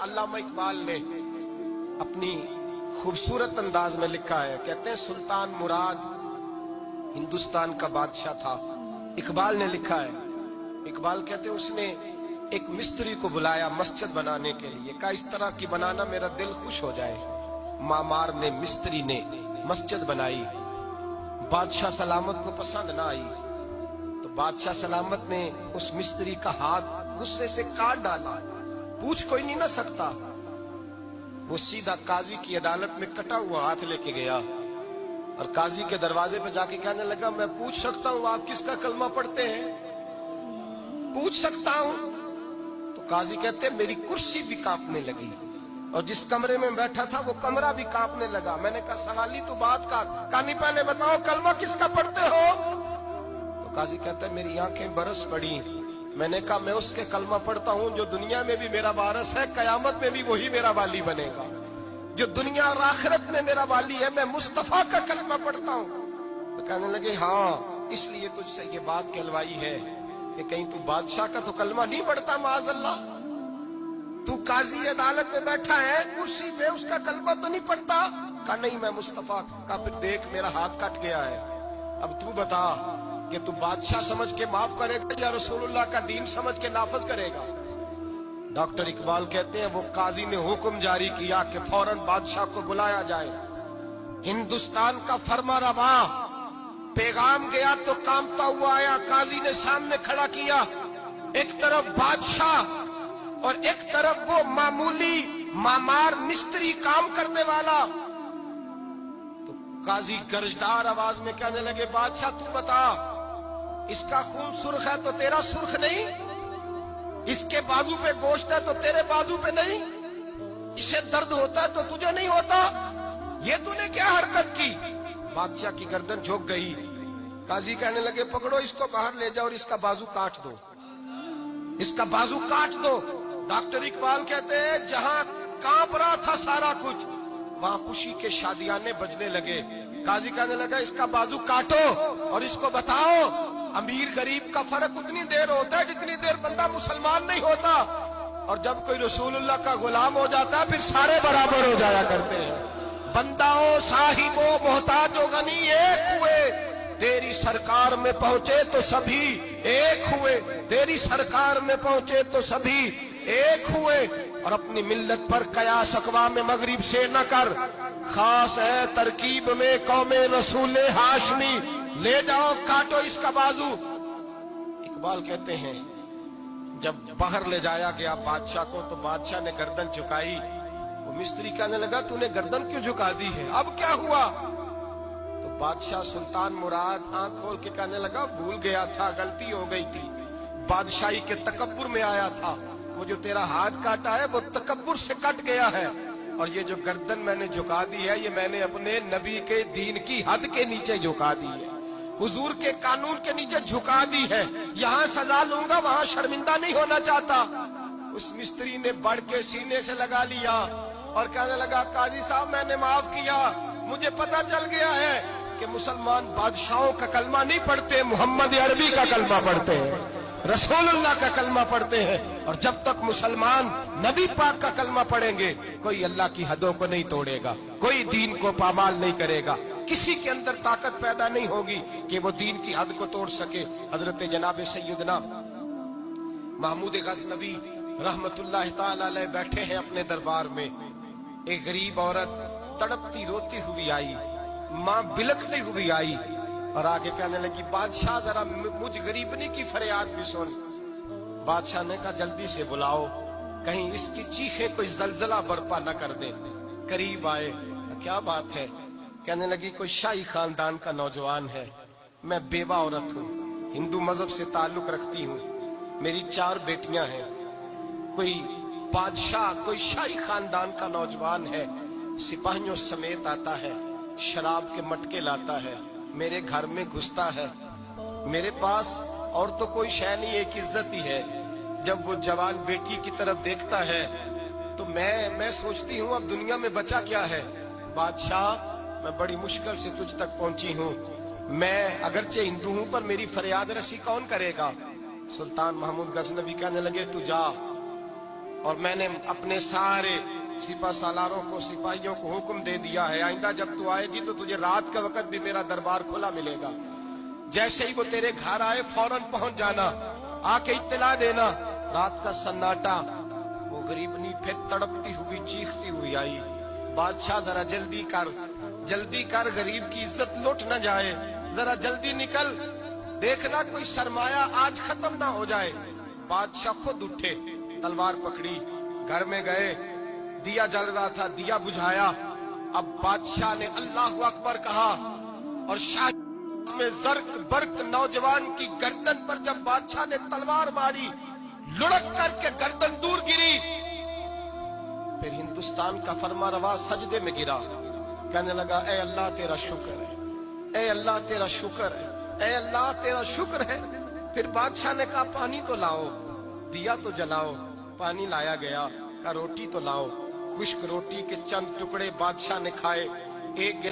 علامہ اقبال نے اپنی خوبصورت انداز میں لکھا ہے. کہتے ہیں سلطان مراد ہندوستان کا بادشاہ تھا. اقبال نے لکھا ہے, اقبال کہتے ہیں اس نے ایک مستری کو بلایا مسجد بنانے کے لیے, کہا اس طرح کی بنانا میرا دل خوش ہو جائے. معمار نے مستری نے مسجد بنائی, بادشاہ سلامت کو پسند نہ آئی تو بادشاہ سلامت نے اس مستری کا ہاتھ غصے سے کاٹ ڈالا. پوچھ کوئی نہیں نہ سکتا. وہ سیدھا قاضی کی عدالت میں کٹا ہوا ہاتھ لے کے گیا اور قاضی کے دروازے پہ جا کے کہنے لگا میں پوچھ سکتا ہوں آپ کس کا کلمہ پڑھتے ہیں؟ پوچھ سکتا ہوں؟ تو قاضی کہتے میری کرسی بھی کانپنے لگی اور جس کمرے میں بیٹھا تھا وہ کمرہ بھی کانپنے لگا. میں نے کہا سوالی تو بات کا کہانی پہلے بتاؤ کلمہ کس کا پڑھتے ہو؟ تو قاضی کہتا ہے میری آنکھیں برس پڑی. میں نے کہا میں اس کے کلمہ پڑھتا ہوں جو دنیا میں بھی میرا وارث ہے, قیامت میں بھی وہی میرا والی بنے گا. جو دنیا اور آخرت میں میرا والی ہے میں مصطفیٰ کا کلمہ پڑھتا ہوں. تو کہنے لگے ہاں اس لیے تجھ سے یہ بات کہلوائی ہے کہ کہیں تو بادشاہ کا تو کلمہ نہیں پڑھتا معاذ اللہ. تو قاضی عدالت میں بیٹھا ہے کرسی پہ, اس کا کلمہ تو نہیں پڑھتا؟ کہا نہیں میں مصطفیٰ کا. پھر دیکھ میرا ہاتھ کٹ گیا ہے, اب تو بتا کہ تو بادشاہ سمجھ کے معاف کرے گا یا رسول اللہ کا دین سمجھ کے نافذ کرے گا؟ ڈاکٹر اقبال کہتے ہیں وہ قاضی نے حکم جاری کیا کہ فوراً بادشاہ کو بلایا جائے. ہندوستان کا فرما روا پیغام گیا تو کانپتا ہوا آیا. قاضی نے سامنے کھڑا کیا, ایک طرف بادشاہ اور ایک طرف وہ معمولی معمار مستری کام کرنے والا. تو قاضی گرجدار آواز میں کہنے لگے بادشاہ تو بتا اس کا خون سرخ ہے تو تیرا سرخ نہیں, اس کے بازو پہ گوشت ہے تو تیرے بازو پہ نہیں, اسے درد ہوتا ہے تو تجھے نہیں ہوتا, یہ تو نے کیا حرکت کی؟ بادشاہ کی گردن جھک گئی. قاضی کہنے لگے پکڑو اس کو باہر لے جاؤ اور اس کا بازو کاٹ دو, اس کا بازو کاٹ دو. ڈاکٹر اقبال کہتے ہیں جہاں کانپ رہا تھا سارا کچھ وہاں خوشی کے شادیانے بجنے لگے. قاضی کہنے لگا اس کا بازو کاٹو اور اس کو بتاؤ امیر غریب کا فرق اتنی دیر ہوتا ہے جتنی دیر بندہ مسلمان نہیں ہوتا, اور جب کوئی رسول اللہ کا غلام ہو جاتا ہے پھر سارے برابر ہو جایا کرتے ہیں. بنداؤ صاحبو محتاج و غنی ایک ہوئے, تیری سرکار میں پہنچے تو سبھی ایک ہوئے, تیری سرکار میں پہنچے تو سبھی ایک ہوئے. اور اپنی ملت پر قیاس اقوام مغرب سے نہ کر, خاص ہے ترکیب میں قوم رسول ہاشمی, لے جاؤ کاٹو اس کا بازو. اقبال کہتے ہیں جب باہر لے جایا گیا بادشاہ کو تو بادشاہ نے گردن جھکائی. وہ مستری کہنے لگا تو نے گردن کیوں جھکا دی ہے, اب کیا ہوا؟ تو بادشاہ سلطان مراد آنکھ کھول کے کہنے لگا بھول گیا تھا, غلطی ہو گئی تھی, بادشاہی کے تکبر میں آیا تھا. وہ جو تیرا ہاتھ کاٹا ہے وہ تکبر سے کٹ گیا ہے, اور یہ جو گردن میں نے جھکا دی ہے یہ میں نے اپنے نبی کے دین کی حد کے نیچے جھکا دی ہے, حضور کے قانون کے نیچے جھکا دی ہے. یہاں سزا لوں گا وہاں شرمندہ نہیں ہونا چاہتا. اس مستری نے بڑھ کے سینے سے لگا لیا اور کہنے لگا قاضی صاحب میں نے معاف کیا, مجھے پتا چل گیا ہے کہ مسلمان بادشاہوں کا کلمہ نہیں پڑھتے, محمد عربی کا کلمہ پڑھتے ہیں, رسول اللہ کا کلمہ پڑھتے ہیں. اور جب تک مسلمان نبی پاک کا کلمہ پڑھیں گے کوئی اللہ کی حدوں کو نہیں توڑے گا, کوئی دین کو پامال نہیں کرے گا, کسی کے اندر طاقت پیدا نہیں ہوگی کہ وہ دین کی حد کو توڑ سکے. حضرت جناب سیدنا محمود غزنوی رحمت اللہ تعالی علیہ بیٹھے ہیں اپنے دربار میں. ایک غریب عورت تڑپتی روتی ہوئی آئی, ماں بلکتی ہوئی آئی اور آگے کہنے لگی بادشاہ ذرا مجھ غریبنی کی فریاد بھی سن. بادشاہ نے کہا جلدی سے بلاؤ کہیں اس کی چیخیں کوئی زلزلہ برپا نہ کر دیں. قریب آئے, کیا بات ہے؟ کہنے لگی کوئی شاہی خاندان کا نوجوان ہے, میں بیوہ عورت ہوں, ہندو مذہب سے تعلق رکھتی ہوں, میری 4 بیٹیاں ہیں. کوئی بادشاہ کوئی شاہی خاندان کا نوجوان ہے, سپاہیوں سمیت آتا ہے, شراب کے مٹکے لاتا ہے, میرے گھر میں گھستا ہے, میرے پاس اور تو کوئی شے نہیں, ایک عزت ہی ہے. جب وہ جوان بیٹی کی طرف دیکھتا ہے تو میں سوچتی ہوں اب دنیا میں بچا کیا ہے. بادشاہ میں بڑی مشکل سے تجھ تک پہنچی ہوں, میں اگرچہ ہندو ہوں پر میری فریاد رسی کون کرے گا؟ سلطان محمود غزنوی کہنے لگے تو جا اور میں نے اپنے سارے سپہ سالاروں کو سپاہیوں کو حکم دے دیا ہے آئندہ جب تو آئے گی تو تجھے رات کا وقت بھی میرا دربار کھلا ملے گا، جیسے ہی وہ تیرے گھر آئے فوراً پہنچ جانا، آ کے اطلاع دینا۔ رات کا سناٹا، وہ غریبنی پھر تڑپتی ہوئی چیختی ہوئی آئی، بادشاہ ذرا جلدی کر غریب کی عزت لوٹ نہ جائے، ذرا جلدی نکل، دیکھنا کوئی سرمایہ آج ختم نہ ہو جائے۔ بادشاہ خود اٹھے، تلوار پکڑی، گھر میں گئے، دیا جل رہا تھا، دیا بجھایا۔ اب بادشاہ نے اللہ اکبر کہا اور شاہ میں زرق برق نوجوان کی گردن پر جب بادشاہ نے تلوار ماری، لڑک کر کے گردن دور گری۔ پھر ہندوستان کا فرما روا سجدے میں گرا، کہنے لگا اے اللہ تیرا شکر ہے، اے اللہ تیرا شکر ہے، اے اللہ تیرا شکر ہے۔ پھر بادشاہ نے کہا پانی تو لاؤ، دیا تو جلاؤ، پانی لایا گیا، کہا روٹی تو لاؤ، خشک روٹی کے چند ٹکڑے بادشاہ نے کھائے، ایک